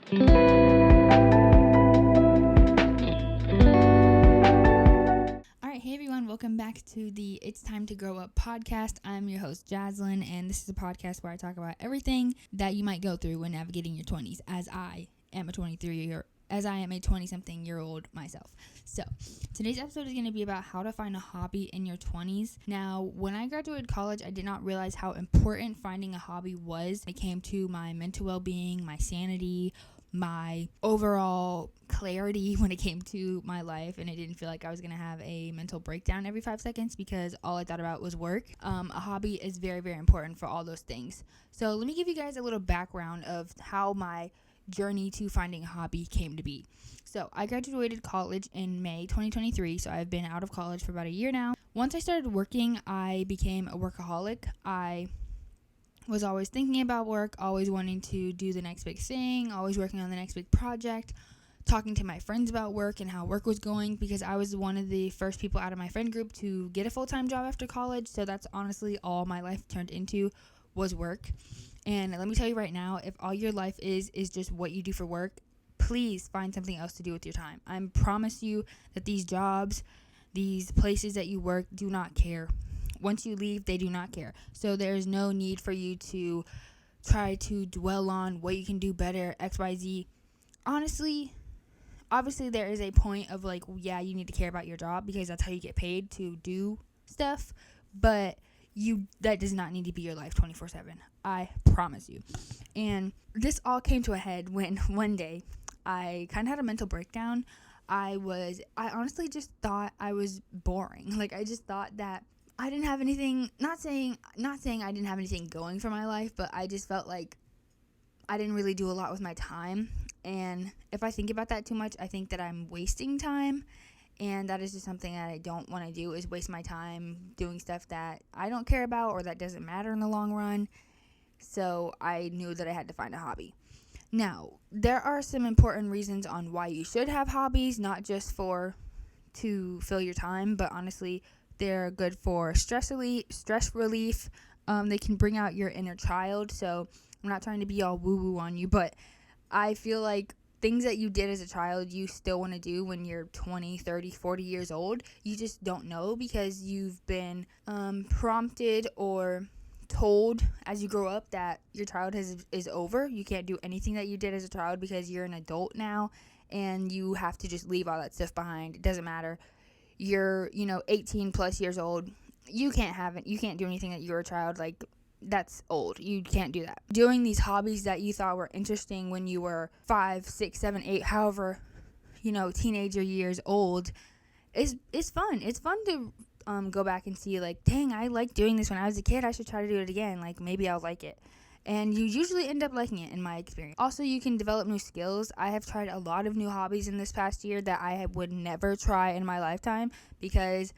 Alright, hey everyone, welcome back to the It's Time to Grow Up podcast. I'm your host, Jaslyn, and this is a podcast where I talk about everything that you might go through when navigating your 20s, as I am a 20-something-year-old myself. So, today's episode is going to be about how to find a hobby in your 20s. Now, when I graduated college, I did not realize how important finding a hobby was. It came to my mental well-being, my sanity, my overall clarity when it came to my life, and it didn't feel like I was going to have a mental breakdown every 5 seconds because all I thought about was work. A hobby is very, very important for all those things. So let me give you guys a little background of how my journey to finding a hobby came to be. So I graduated college in May 2023, so I've been out of college for about a year now. Once I started working, I became a workaholic. I was always thinking about work, always wanting to do the next big thing, always working on the next big project, talking to my friends about work and how work was going, because I was one of the first people out of my friend group to get a full-time job after college. So that's honestly all my life turned into was work. And let me tell you right now, if all your life is just what you do for work, please find something else to do with your time. I promise you that these jobs, these places that you work do not care. Once you leave, they do not care. So there's no need for you to try to dwell on what you can do better, XYZ. Honestly, obviously there is a point of like, yeah, you need to care about your job because that's how you get paid to do stuff. But that does not need to be your life 24/7. I promise you. And this all came to a head when one day I kind of had a mental breakdown. I honestly just thought I was boring. Like, I just thought that I didn't have anything, not saying I didn't have anything going for my life, but I just felt like I didn't really do a lot with my time. And if I think about that too much, I think that I'm wasting time. And that is just something that I don't want to do, is waste my time doing stuff that I don't care about or that doesn't matter in the long run. So I knew that I had to find a hobby. Now, there are some important reasons on why you should have hobbies, not just to fill your time, but honestly, they're good for stress relief. They can bring out your inner child. So I'm not trying to be all woo-woo on you, but I feel like things that you did as a child, you still want to do when you're 20, 30, 40 years old. You just don't know because you've been prompted or told as you grow up that your childhood is over. You can't do anything that you did as a child because you're an adult now, and you have to just leave all that stuff behind. It doesn't matter. You're 18 plus years old. You can't do anything that you were a child. Like, that's old. You can't do that. Doing these hobbies that you thought were interesting when you were 5, 6, 7, 8, however, teenager years old, is fun. It's fun to go back and see, like, dang, I liked doing this when I was a kid. I should try to do it again. Like, maybe I'll like it. And you usually end up liking it, in my experience. Also, you can develop new skills. I have tried a lot of new hobbies in this past year that I would never try in my lifetime because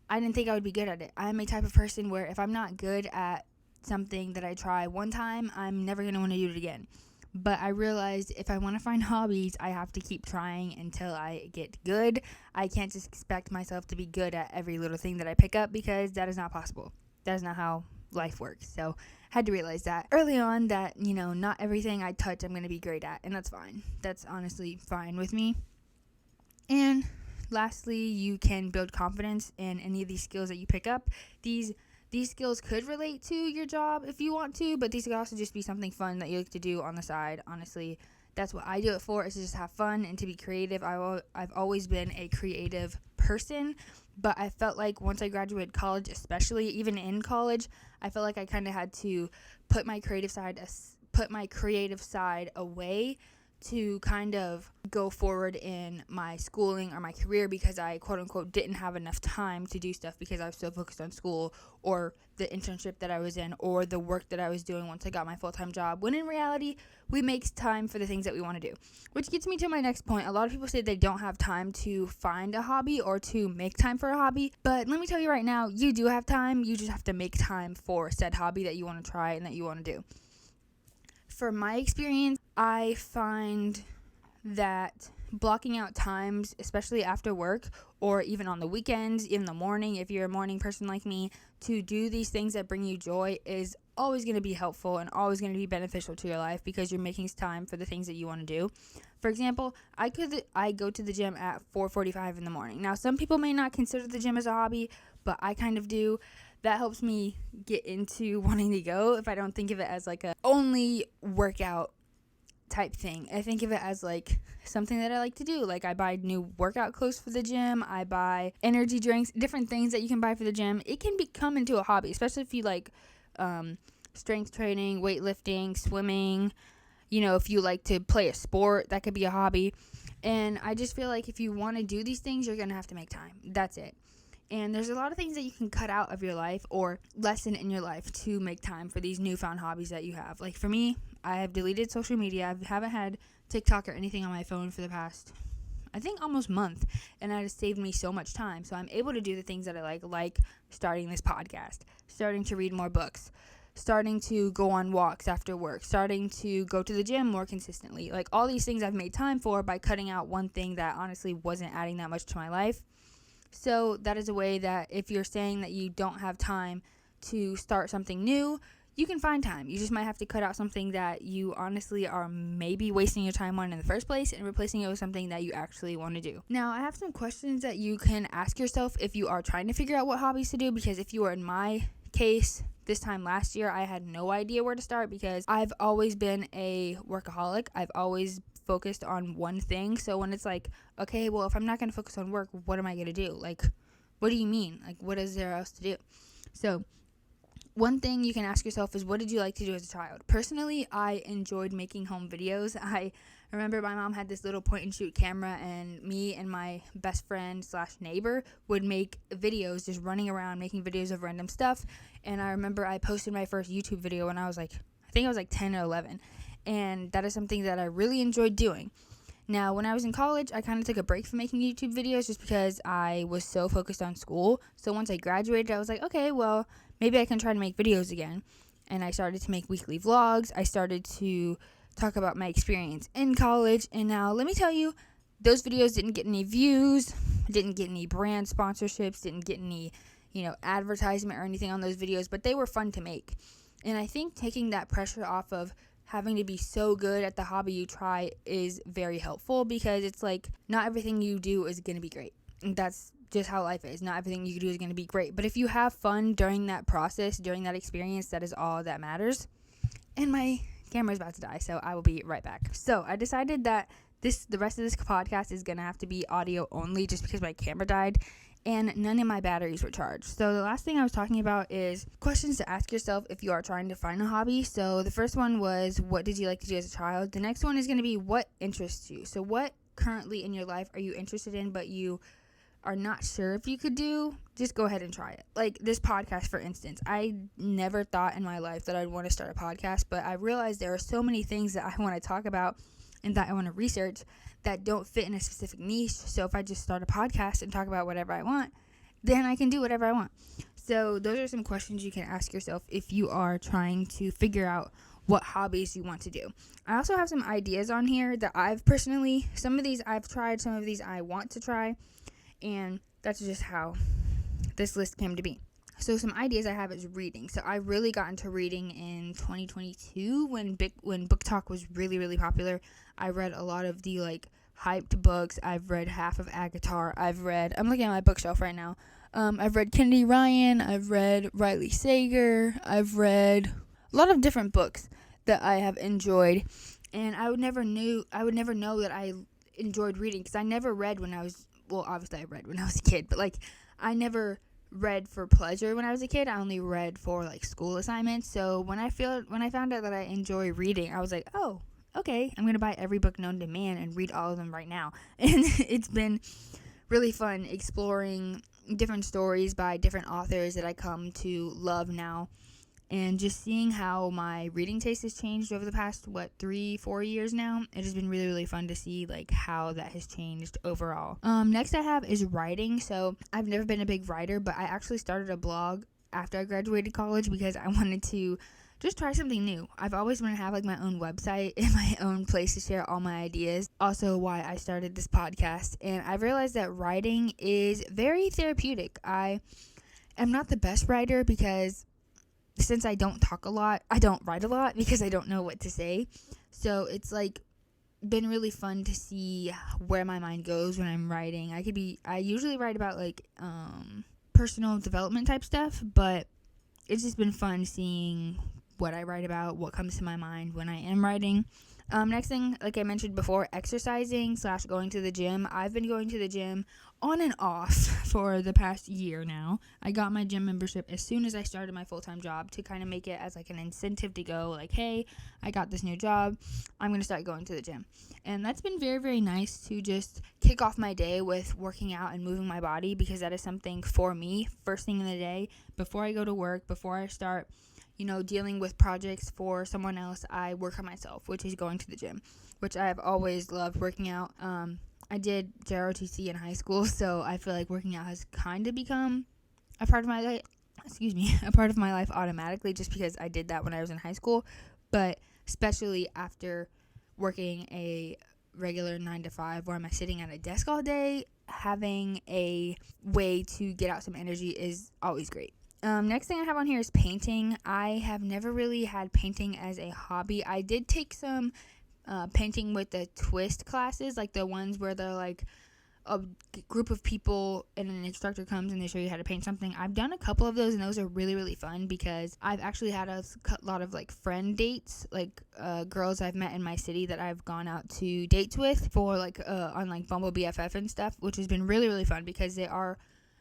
I didn't think I would be good at it. I'm a type of person where if I'm not good at something that I try one time, I'm never going to want to do it again. But I realized if I want to find hobbies, I have to keep trying until I get good. I can't just expect myself to be good at every little thing that I pick up because that is not possible. That is not how life works. So I had to realize that early on that, not everything I touch I'm going to be great at, and that's fine. That's honestly fine with me. And lastly, you can build confidence in any of these skills that you pick up. These skills could relate to your job if you want to, but these could also just be something fun that you like to do on the side. Honestly, that's what I do it for, is to just have fun and to be creative. I've always been a creative person, but I felt like once I graduated college, especially even in college, I felt like I kind of had to put my creative side away to kind of go forward in my schooling or my career because I quote unquote didn't have enough time to do stuff because I was so focused on school or the internship that I was in or the work that I was doing once I got my full-time job, when in reality we make time for the things that we want to do. Which gets me to my next point. A lot of people say they don't have time to find a hobby or to make time for a hobby, but let me tell you right now, you do have time. You just have to make time for said hobby that you want to try and that you want to do. For my experience, I find that blocking out times, especially after work or even on the weekends, in the morning, if you're a morning person like me, to do these things that bring you joy is always going to be helpful and always going to be beneficial to your life because you're making time for the things that you want to do. For example, I go to the gym at 4:45 in the morning. Now, some people may not consider the gym as a hobby, but I kind of do. That helps me get into wanting to go if I don't think of it as like a only workout type thing. I think of it as like something that I like to do. Like I buy new workout clothes for the gym. I buy energy drinks, different things that you can buy for the gym. It can become into a hobby, especially if you like strength training, weightlifting, swimming. If you like to play a sport, that could be a hobby. And I just feel like if you want to do these things, you're going to have to make time. That's it. And there's a lot of things that you can cut out of your life or lessen in your life to make time for these newfound hobbies that you have. Like for me, I have deleted social media. I haven't had TikTok or anything on my phone for the past, I think, almost month. And that has saved me so much time. So I'm able to do the things that I like starting this podcast, starting to read more books, starting to go on walks after work, starting to go to the gym more consistently. Like all these things I've made time for by cutting out one thing that honestly wasn't adding that much to my life. So that is a way that if you're saying that you don't have time to start something new, you can find time. You just might have to cut out something that you honestly are maybe wasting your time on in the first place and replacing it with something that you actually want to do. Now, I have some questions that you can ask yourself if you are trying to figure out what hobbies to do, because if you are in my case, this time last year, I had no idea where to start because I've always been a workaholic. I've always focused on one thing. So when it's like, okay, well, if I'm not going to focus on work, what am I going to do? Like, what do you mean? Like, what is there else to do? So one thing you can ask yourself is, what did you like to do as a child? Personally, I enjoyed making home videos. I remember my mom had this little point and shoot camera, and me and my best friend / neighbor would make videos, just running around making videos of random stuff. And I remember I posted my first YouTube video when I think I was like 10 or 11. And that is something that I really enjoyed doing. Now, when I was in college, I kind of took a break from making YouTube videos just because I was so focused on school. So once I graduated, I was like, okay, well, maybe I can try to make videos again. And I started to make weekly vlogs. I started to talk about my experience in college. And now, let me tell you, those videos didn't get any views, didn't get any brand sponsorships, didn't get any, advertisement or anything on those videos, but they were fun to make. And I think taking that pressure off of having to be so good at the hobby you try is very helpful, because it's like not everything you do is going to be great. And that's just how life is. Not everything you do is going to be great. But if you have fun during that process, during that experience, that is all that matters. And my camera's about to die, so I will be right back. So I decided that the rest of this podcast is going to have to be audio only just because my camera died and none of my batteries were charged. So the last thing I was talking about is questions to ask yourself if you are trying to find a hobby. So the first one was, what did you like to do as a child? The next one is going to be, what interests you? So what currently in your life are you interested in but you are not sure if you could do? Just go ahead and try it. Like this podcast, for instance. I never thought in my life that I'd want to start a podcast, but I realized there are so many things that I want to talk about and that I want to research that don't fit in a specific niche. So if I just start a podcast and talk about whatever I want, then I can do whatever I want. So those are some questions you can ask yourself if you are trying to figure out what hobbies you want to do. I also have some ideas on here that some of these I've tried, some of these I want to try, and that's just how this list came to be. So some ideas I have is reading. So I really got into reading in 2022 when book talk was really, really popular. I read a lot of the hyped books. I've read half of Agatar. I'm looking at my bookshelf right now. I've read Kennedy Ryan. I've read Riley Sager. I've read a lot of different books that I have enjoyed. And I would never know that I enjoyed reading because I never read obviously I read when I was a kid, but I never read for pleasure when I was a kid. I only read for school assignments. So when I found out that I enjoy reading, I was like, oh, okay, I'm gonna buy every book known to man and read all of them right now. And it's been really fun exploring different stories by different authors that I come to love now, and just seeing how my reading taste has changed over the past 3-4 years now. It has been really, really fun to see how that has changed overall. Next I have is writing. So I've never been a big writer, but I actually started a blog after I graduated college because I wanted to just try something new. I've always wanted to have like my own website and my own place to share all my ideas. Also why I started this podcast. And I've realized that writing is very therapeutic. I am not the best writer because since I don't talk a lot, I don't write a lot because I don't know what to say. So it's like been really fun to see where my mind goes when I'm writing. I usually write about like personal development type stuff, but it's just been fun seeing what I write about, what comes to my mind when I am writing. Next thing, like I mentioned before, exercising / going to the gym. I've been going to the gym on and off for the past year now. I got my gym membership as soon as I started my full-time job to kind of make it as like an incentive to go like, hey, I got this new job. I'm going to start going to the gym. And that's been very, very nice to just kick off my day with working out and moving my body, because that is something for me first thing in the day before I go to work, before I start dealing with projects for someone else. I work on myself, which is going to the gym, which I have always loved working out. I did JROTC in high school, so I feel like working out has kind of become a part of my life. A part of my life automatically, just because I did that when I was in high school. But especially after working a regular 9 to 5 where I'm sitting at a desk all day, having a way to get out some energy is always great. Next thing I have on here is painting. I have never really had painting as a hobby. I did take some painting with the twist classes, like the ones where they're like a group of people and an instructor comes and they show you how to paint something. I've done a couple of those, and those are really, really fun because I've actually had a lot of like friend dates, like girls I've met in my city that I've gone out to dates with for like on like Bumble BFF and stuff, which has been really, really fun because they are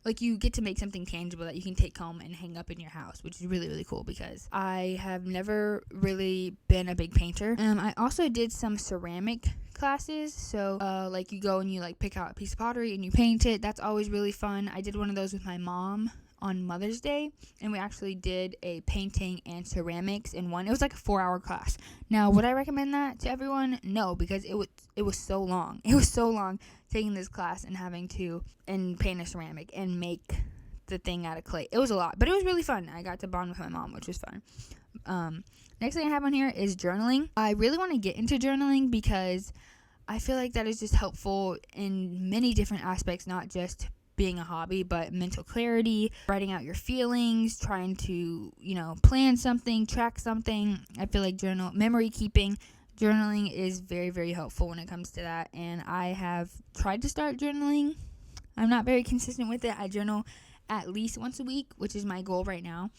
like, you get to make something tangible that you can take home and hang up in your house, which is really, really cool because I have never really been a big painter. I also did some ceramic classes. So, like, you go and you, like, pick out a piece of pottery and you paint it. That's always really fun. I did one of those with my mom on Mother's Day, and we actually did a painting and ceramics in one. It was like a 4-hour class. Now, would I recommend that to everyone? No, because it was so long. It was so long taking this class and having to paint a ceramic and make the thing out of clay. It was a lot, but it was really fun. I got to bond with my mom, which was fun. Next thing I have on here is journaling. I really want to get into journaling because I feel like that is just helpful in many different aspects, not just being a hobby, but mental clarity, writing out your feelings, trying to, plan something, track something. I feel like memory keeping, journaling is very, very helpful when it comes to that. And I have tried to start journaling. I'm not very consistent with it. I journal at least once a week, which is my goal right now.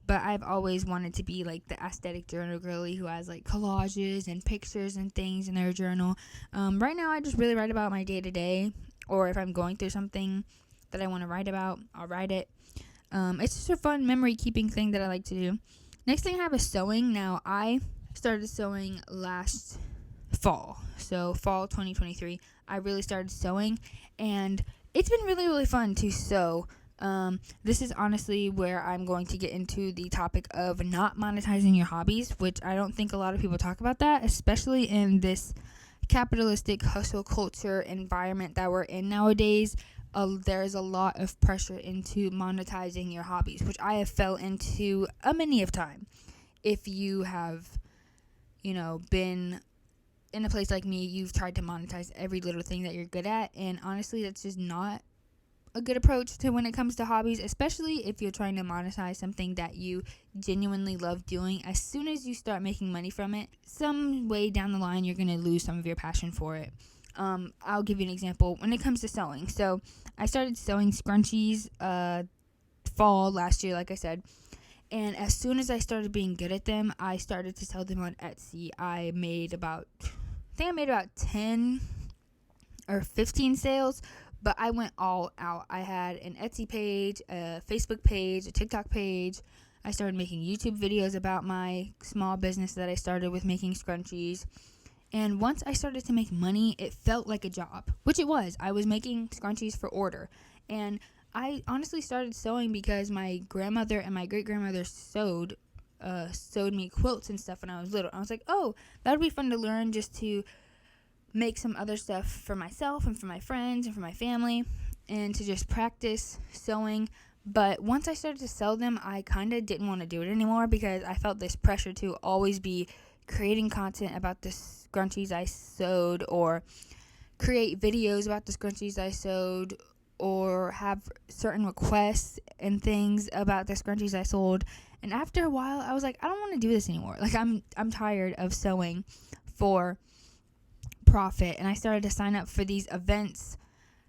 But I've always wanted to be like the aesthetic journal girly who has like collages and pictures and things in their journal. Right now, I just really write about my day to day, or if I'm going through something that I want to write about, I'll write it. It's just a fun memory keeping thing that I like to do. Next thing I have is sewing. Now, I started sewing last fall. So fall 2023, I really started sewing, and it's been really, really fun to sew. This is honestly where I'm going to get into the topic of not monetizing your hobbies, which I don't think a lot of people talk about that, especially in this capitalistic hustle culture environment that we're in nowadays. There's a lot of pressure into monetizing your hobbies, which I have fell into many of time. If you have, been in a place like me, you've tried to monetize every little thing that you're good at, and honestly, that's just not a good approach to when it comes to hobbies, especially if you're trying to monetize something that you genuinely love doing. As soon as you start making money from it, some way down the line, you're going to lose some of your passion for it. I'll give you an example when it comes to sewing. So I started sewing scrunchies fall last year, like I said. And as soon as I started being good at them, I started to sell them on Etsy. I made about 10 or 15 sales, but I went all out. I had an Etsy page, a Facebook page, a TikTok page. I started making YouTube videos about my small business that I started with making scrunchies. And once I started to make money, it felt like a job, which it was. I was making scrunchies for order. And I honestly started sewing because my grandmother and my great-grandmother sewed me quilts and stuff when I was little. I was like, oh, that would be fun to learn, just to make some other stuff for myself and for my friends and for my family, and to just practice sewing. But once I started to sell them, I kind of didn't want to do it anymore because I felt this pressure to always be creating content about the scrunchies I sewed, or create videos about the scrunchies I sewed, or have certain requests and things about the scrunchies I sold. And after a while, I was like, I don't want to do this anymore. Like, I'm tired of sewing for profit. And I started to sign up for these events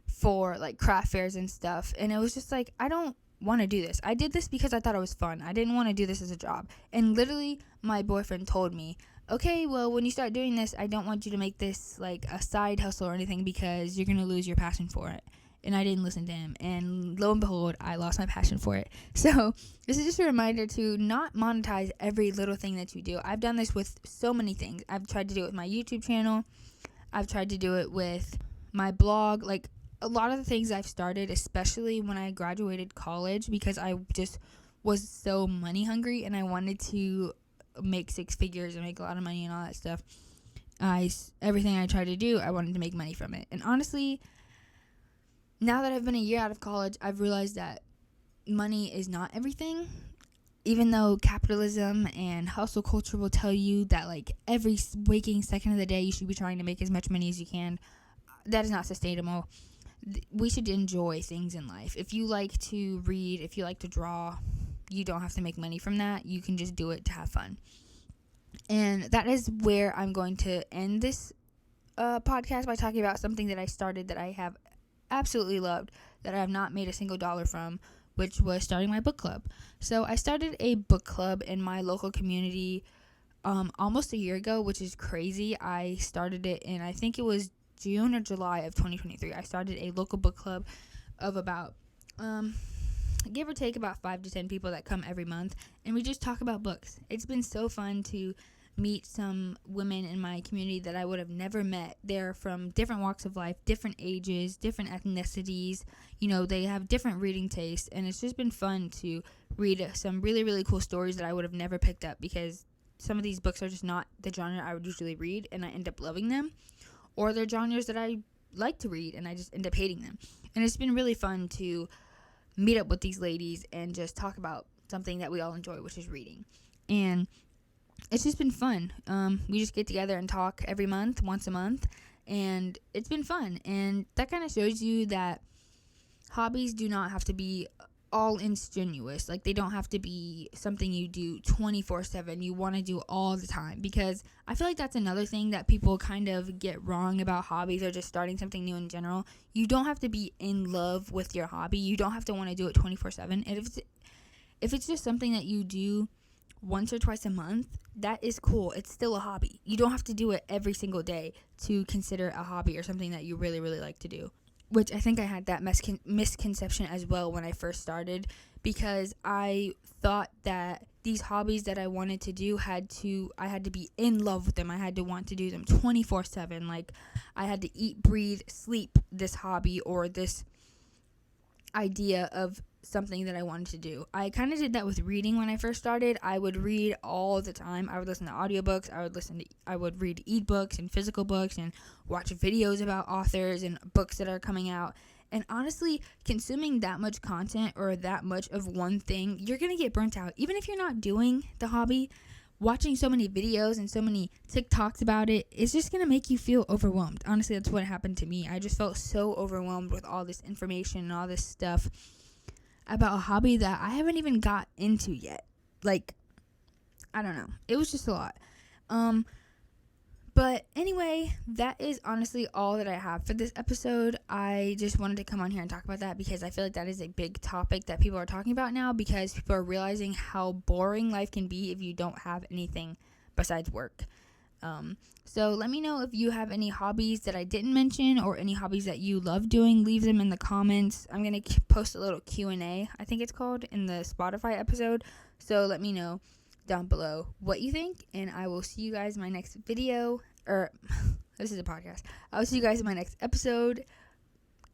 for like craft fairs and stuff, and it was just like, I don't want to do this. I did this because I thought it was fun. I didn't want to do this as a job. And literally my boyfriend told me, okay, well, when you start doing this, I don't want you to make this like a side hustle or anything because you're going to lose your passion for it. And I didn't listen to him, and lo and behold, I lost my passion for it. So this is just a reminder to not monetize every little thing that you do. I've done this with so many things. I've tried to do it with my YouTube channel. I've tried to do it with my blog. Like, a lot of the things I've started, especially when I graduated college, because I just was so money hungry and I wanted to make six figures and make a lot of money and all that stuff. Everything I tried to do, I wanted to make money from it. And honestly, now that I've been a year out of college, I've realized that money is not everything. Even though capitalism and hustle culture will tell you that like every waking second of the day you should be trying to make as much money as you can, that is not sustainable. We should enjoy things in life. If you like to read, if you like to draw, you don't have to make money from that. You can just do it to have fun. And that is where I'm going to end this podcast, by talking about something that I started that I have absolutely loved, that I have not made a single dollar from, which was starting my book club. So I started a book club in my local community almost a year ago, which is crazy. I started it in, I think it was June or July of 2023. I started a local book club of about give or take about 5 to 10 people that come every month, and we just talk about books. It's been so fun to meet some women in my community that I would have never met. They're from different walks of life, different ages, different ethnicities. You know, they have different reading tastes, and it's just been fun to read some really, really cool stories that I would have never picked up, because some of these books are just not the genre I would usually read, and I end up loving them. Or they're genres that I like to read, and I just end up hating them. And it's been really fun to meet up with these ladies and just talk about something that we all enjoy, which is reading. And it's just been fun. We just get together and talk every month, once a month, and it's been fun. And that kind of shows you that hobbies do not have to be all strenuous. Like, they don't have to be something you do 24/7. You want to do all the time, because I feel like that's another thing that people kind of get wrong about hobbies, or just starting something new in general. You don't have to be in love with your hobby. You don't have to want to do it 24/7. And if it's just something that you do once or twice a month, that is cool. It's still a hobby. You don't have to do it every single day to consider a hobby or something that you really, really like to do. Which I think I had that misconception as well when I first started, because I thought that these hobbies that I wanted to do I had to be in love with them. I had to want to do them 24/7. Like, I had to eat, breathe, sleep this hobby or this idea of something that I wanted to do. I kind of did that with reading when I first started. I would read all the time. I would listen to audiobooks. I would read ebooks and physical books and watch videos about authors and books that are coming out. And honestly, consuming that much content or that much of one thing, you're going to get burnt out. Even if you're not doing the hobby, watching so many videos and so many TikToks about it, it's just going to make you feel overwhelmed. Honestly, that's what happened to me. I just felt so overwhelmed with all this information and all this stuff about a hobby that I haven't even got into yet. Like, I don't know. It was just a lot. But anyway, that is honestly all that I have for this episode. I just wanted to come on here and talk about that because I feel like that is a big topic that people are talking about now, because people are realizing how boring life can be if you don't have anything besides work. So let me know if you have any hobbies that I didn't mention, or any hobbies that you love doing. Leave them in the comments. I'm going to post a little Q&A, I think it's called, in the Spotify episode. So let me know down below what you think, and I will see you guys in my next video. This is a podcast. I'll see you guys in my next episode.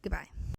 Goodbye.